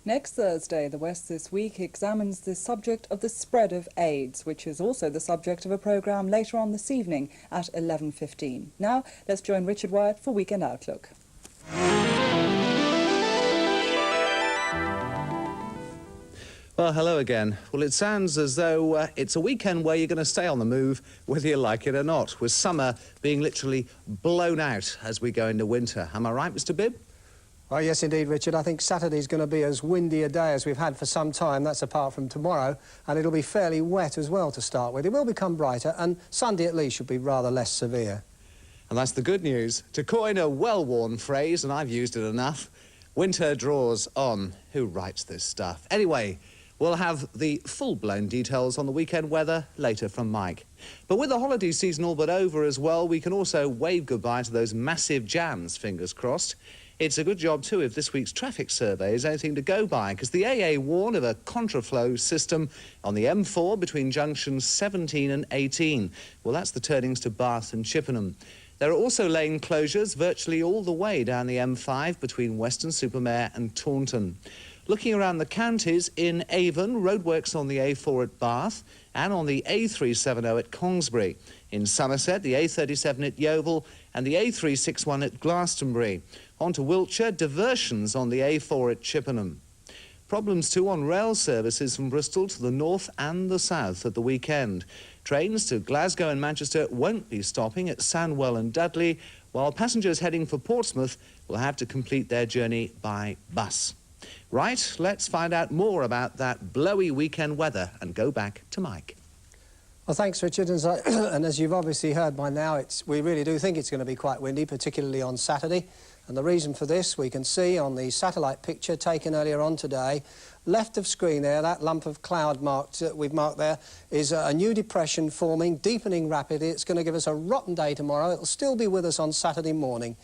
Next Thursday, the West This Week examines the subject of the spread of AIDS, which is also the subject of a programme later on this evening at 11:15. Now, let's join Richard Wyatt for Weekend Outlook. Well, hello again. Well, it sounds as though it's a weekend where you're going to stay on the move, whether you like it or not, with summer being literally blown out as we go into winter. Am I right, Mr. Bibb? Well, yes, indeed, Richard. I think Saturday's going to be as windy a day as we've had for some time. That's apart from tomorrow. And it'll be fairly wet as well to start with. It will become brighter, and Sunday at least should be rather less severe. And that's the good news. To coin a well-worn phrase, and I've used it enough, winter draws on. Who writes this stuff? Anyway, we'll have the full-blown details on the weekend weather later from Mike. But with the holiday season all but over as well, we can also wave goodbye to those massive jams, fingers crossed. It's a good job, too, if this week's traffic survey is anything to go by, because the AA warn of a contraflow system on the M4 between junctions 17 and 18. Well, that's the turnings to Bath and Chippenham. There are also lane closures virtually all the way down the M5 between Weston-super-Mare and Taunton. Looking around the counties, in Avon, roadworks on the A4 at Bath and on the A370 at Congsbury. In Somerset, the A37 at Yeovil and the A361 at Glastonbury. On to Wiltshire, diversions on the A4 at Chippenham. Problems too on rail services from Bristol to the north and the south at the weekend. Trains to Glasgow and Manchester won't be stopping at Sandwell and Dudley, while passengers heading for Portsmouth will have to complete their journey by bus. Right, let's find out more about that blowy weekend weather and go back to Mike. Well, thanks, Richard. And as you've obviously heard by now, we really do think it's going to be quite windy, particularly on Saturday. And the reason for this, we can see on the satellite picture taken earlier on today, left of screen there, that lump of cloud we've marked there, is a new depression forming, deepening rapidly. It's going to give us a rotten day tomorrow. It'll still be with us on Saturday morning,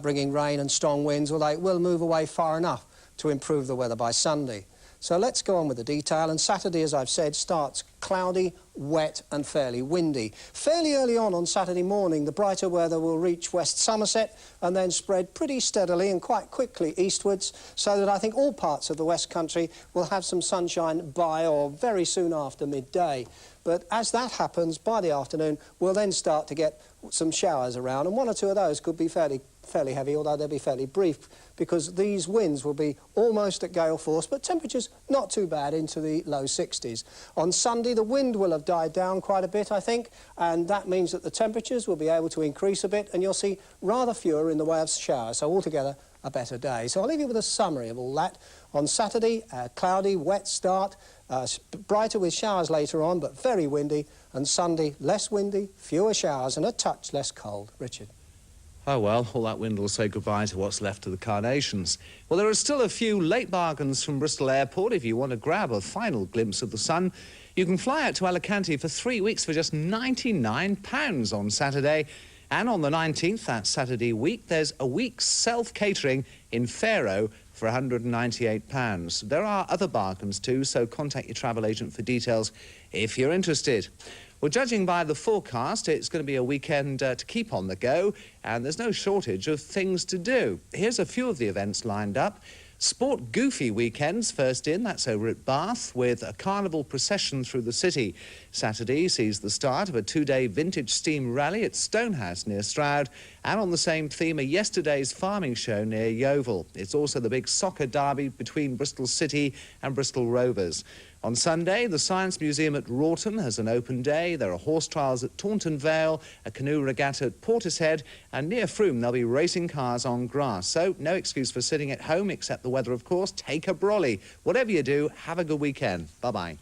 bringing rain and strong winds, although it will move away far enough to improve the weather by Sunday. So let's go on with the detail. And Saturday, as I've said, starts cloudy, wet and fairly windy. Fairly early on Saturday morning, the brighter weather will reach West Somerset and then spread pretty steadily and quite quickly eastwards, so that I think all parts of the West Country will have some sunshine by or very soon after midday. But as that happens, by the afternoon, we'll then start to get some showers around, and one or two of those could be fairly heavy, although they'll be fairly brief, because these winds will be almost at gale force, but temperatures not too bad, into the low 60s. On Sunday, the wind will have died down quite a bit, I think, and that means that the temperatures will be able to increase a bit, and you'll see rather fewer in the way of showers, so altogether a better day. So I'll leave you with a summary of all that. On Saturday, cloudy, wet start, brighter with showers later on, but very windy, and Sunday, less windy, fewer showers and a touch less cold. Richard. Oh, well, all that wind will say goodbye to what's left of the carnations. Well, there are still a few late bargains from Bristol Airport if you want to grab a final glimpse of the sun. You can fly out to Alicante for 3 weeks for just £99 on Saturday. And on the 19th, that Saturday week, there's a week's self-catering in Faro for £198. There are other bargains too, so contact your travel agent for details if you're interested. Well, judging by the forecast, it's going to be a weekend to keep on the go, and there's no shortage of things to do. Here's a few of the events lined up. Sport Goofy weekends first in, that's over at Bath, with a carnival procession through the city. Saturday sees the start of a 2-day vintage steam rally at Stonehouse near Stroud, and on the same theme, a yesterday's farming show near Yeovil. It's also the big soccer derby between Bristol City and Bristol Rovers. On Sunday, the Science Museum at Wroughton has an open day. There are horse trials at Taunton Vale, a canoe regatta at Portishead, and near Frome there'll be racing cars on grass. So no excuse for sitting at home, except the weather, of course. Take a brolly. Whatever you do, have a good weekend. Bye-bye.